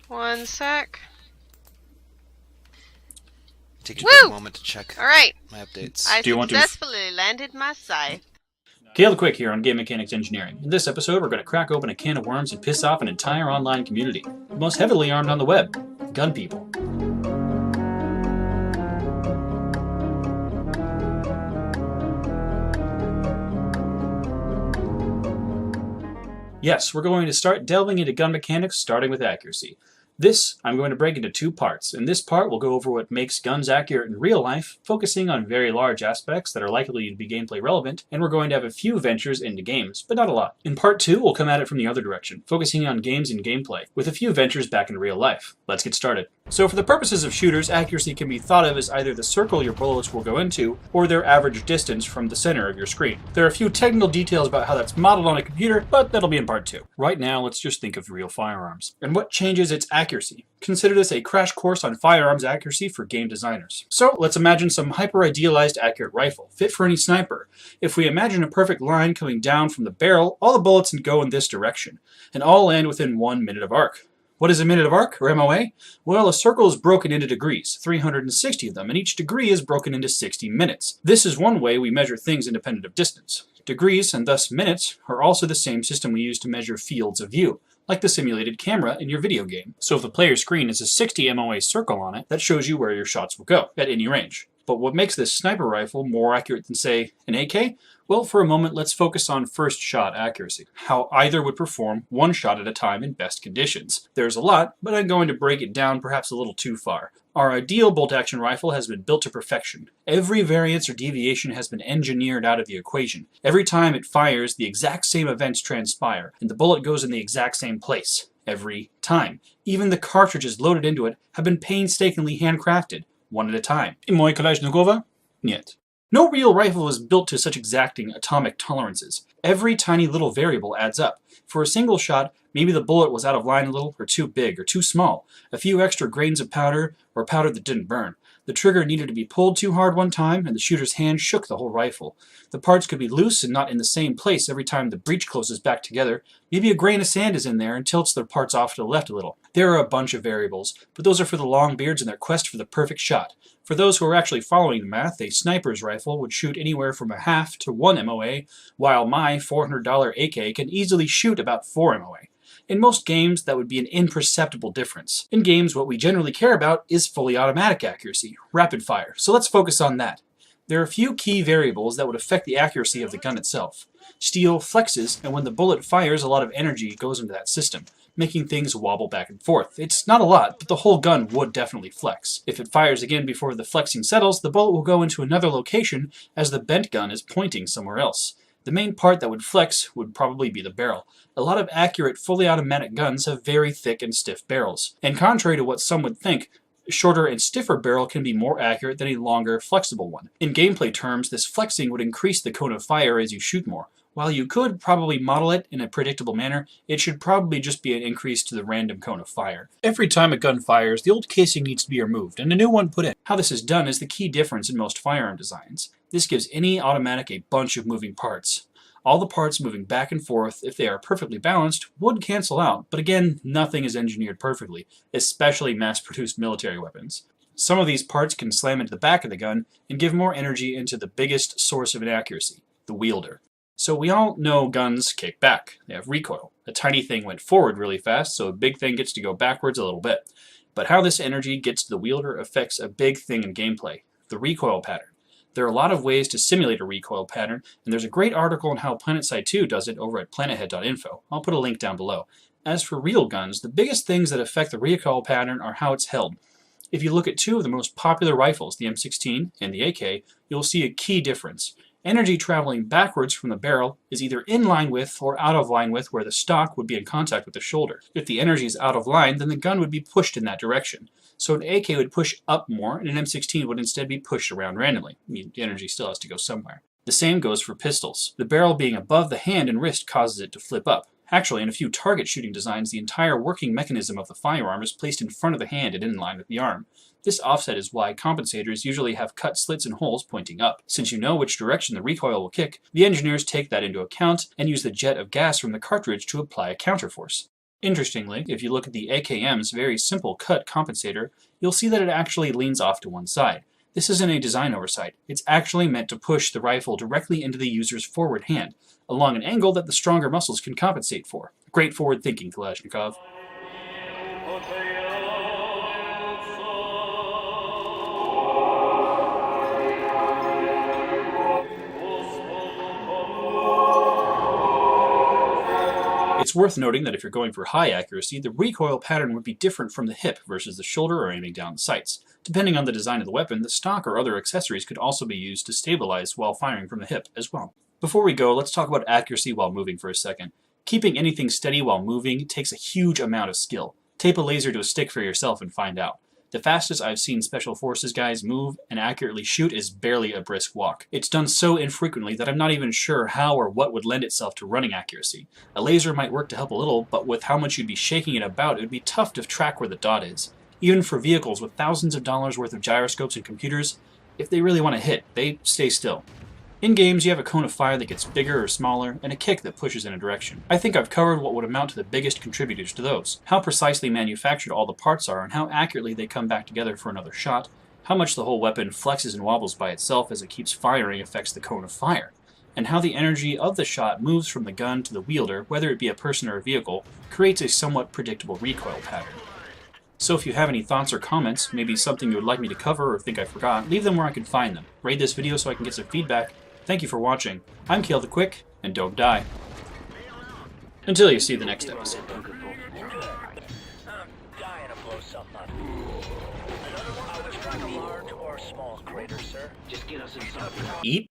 One sec. Take a quick moment to check Alright. my updates. I successfully landed my scythe. Kale the Quick here on Game Mechanics Engineering. In this episode, we're going to crack open a can of worms and piss off an entire online community. The most heavily armed on the web. Gun people. Yes, we're going to start delving into gun mechanics, starting with accuracy. This, I'm going to break into two parts. In this part, we'll go over what makes guns accurate in real life, focusing on very large aspects that are likely to be gameplay relevant, and we're going to have a few ventures into games, but not a lot. In part 2, we'll come at it from the other direction, focusing on games and gameplay, with a few ventures back in real life. Let's get started. So for the purposes of shooters, accuracy can be thought of as either the circle your bullets will go into, or their average distance from the center of your screen. There are a few technical details about how that's modeled on a computer, but that'll be in part 2. Right now, let's just think of real firearms. And what changes its accuracy? Consider this a crash course on firearms accuracy for game designers. So let's imagine some hyper-idealized accurate rifle, fit for any sniper. If we imagine a perfect line coming down from the barrel, all the bullets go in this direction, and all land within 1 minute of arc. What is a minute of arc, or MOA? Well, a circle is broken into degrees, 360 of them, and each degree is broken into 60 minutes. This is one way we measure things independent of distance. Degrees, and thus minutes, are also the same system we use to measure fields of view, like the simulated camera in your video game. So if the player's screen has a 60 MOA circle on it, that shows you where your shots will go, at any range. But what makes this sniper rifle more accurate than, say, an AK? Well, for a moment, let's focus on first shot accuracy, how either would perform one shot at a time in best conditions. There's a lot, but I'm going to break it down perhaps a little too far. Our ideal bolt-action rifle has been built to perfection. Every variance or deviation has been engineered out of the equation. Every time it fires, the exact same events transpire, and the bullet goes in the exact same place. Every time. Even the cartridges loaded into it have been painstakingly handcrafted, one at a time. I moja Kalashnikova? Niet. No real rifle is built to such exacting atomic tolerances. Every tiny little variable adds up. For a single shot, maybe the bullet was out of line a little, or too big, or too small. A few extra grains of powder, or powder that didn't burn. The trigger needed to be pulled too hard one time, and the shooter's hand shook the whole rifle. The parts could be loose and not in the same place every time the breech closes back together. Maybe a grain of sand is in there and tilts the parts off to the left a little. There are a bunch of variables, but those are for the longbeards in their quest for the perfect shot. For those who are actually following the math, a sniper's rifle would shoot anywhere from a half to 1 MOA, while my $400 AK can easily shoot about 4 MOA. In most games, that would be an imperceptible difference. In games, what we generally care about is fully automatic accuracy, rapid fire, so let's focus on that. There are a few key variables that would affect the accuracy of the gun itself. Steel flexes, and when the bullet fires, a lot of energy goes into that system, making things wobble back and forth. It's not a lot, but the whole gun would definitely flex. If it fires again before the flexing settles, the bullet will go into another location as the bent gun is pointing somewhere else. The main part that would flex would probably be the barrel. A lot of accurate, fully automatic guns have very thick and stiff barrels. And contrary to what some would think, a shorter and stiffer barrel can be more accurate than a longer, flexible one. In gameplay terms, this flexing would increase the cone of fire as you shoot more. While you could probably model it in a predictable manner, it should probably just be an increase to the random cone of fire. Every time a gun fires, the old casing needs to be removed and a new one put in. How this is done is the key difference in most firearm designs. This gives any automatic a bunch of moving parts. All the parts moving back and forth, if they are perfectly balanced, would cancel out, but again, nothing is engineered perfectly, especially mass-produced military weapons. Some of these parts can slam into the back of the gun and give more energy into the biggest source of inaccuracy, the wielder. So we all know guns kick back. They have recoil. A tiny thing went forward really fast, so a big thing gets to go backwards a little bit. But how this energy gets to the wielder affects a big thing in gameplay, the recoil pattern. There are a lot of ways to simulate a recoil pattern, and there's a great article on how PlanetSide 2 does it over at planethead.info. I'll put a link down below. As for real guns, the biggest things that affect the recoil pattern are how it's held. If you look at two of the most popular rifles, the M16 and the AK, you'll see a key difference. Energy traveling backwards from the barrel is either in line with or out of line with where the stock would be in contact with the shoulder. If the energy is out of line, then the gun would be pushed in that direction. So an AK would push up more, and an M16 would instead be pushed around randomly. I mean, the energy still has to go somewhere. The same goes for pistols. The barrel being above the hand and wrist causes it to flip up. Actually, in a few target shooting designs, the entire working mechanism of the firearm is placed in front of the hand and in line with the arm. This offset is why compensators usually have cut slits and holes pointing up. Since you know which direction the recoil will kick, the engineers take that into account and use the jet of gas from the cartridge to apply a counterforce. Interestingly, if you look at the AKM's very simple cut compensator, you'll see that it actually leans off to one side. This isn't a design oversight. It's actually meant to push the rifle directly into the user's forward hand, along an angle that the stronger muscles can compensate for. Great forward thinking, Kalashnikov. It's worth noting that if you're going for high accuracy, the recoil pattern would be different from the hip versus the shoulder or aiming down the sights. Depending on the design of the weapon, the stock or other accessories could also be used to stabilize while firing from the hip as well. Before we go, let's talk about accuracy while moving for a second. Keeping anything steady while moving takes a huge amount of skill. Tape a laser to a stick for yourself and find out. The fastest I've seen Special Forces guys move and accurately shoot is barely a brisk walk. It's done so infrequently that I'm not even sure how or what would lend itself to running accuracy. A laser might work to help a little, but with how much you'd be shaking it about, it would be tough to track where the dot is. Even for vehicles with thousands of dollars worth of gyroscopes and computers, if they really want to hit, they stay still. In games, you have a cone of fire that gets bigger or smaller, and a kick that pushes in a direction. I think I've covered what would amount to the biggest contributors to those. How precisely manufactured all the parts are and how accurately they come back together for another shot. How much the whole weapon flexes and wobbles by itself as it keeps firing affects the cone of fire. And how the energy of the shot moves from the gun to the wielder, whether it be a person or a vehicle, creates a somewhat predictable recoil pattern. So if you have any thoughts or comments, maybe something you would like me to cover or think I forgot, leave them where I can find them. Rate this video so I can get some feedback. Thank you for watching. I'm Kale the Quick, and don't die. Until you see the next episode. Eat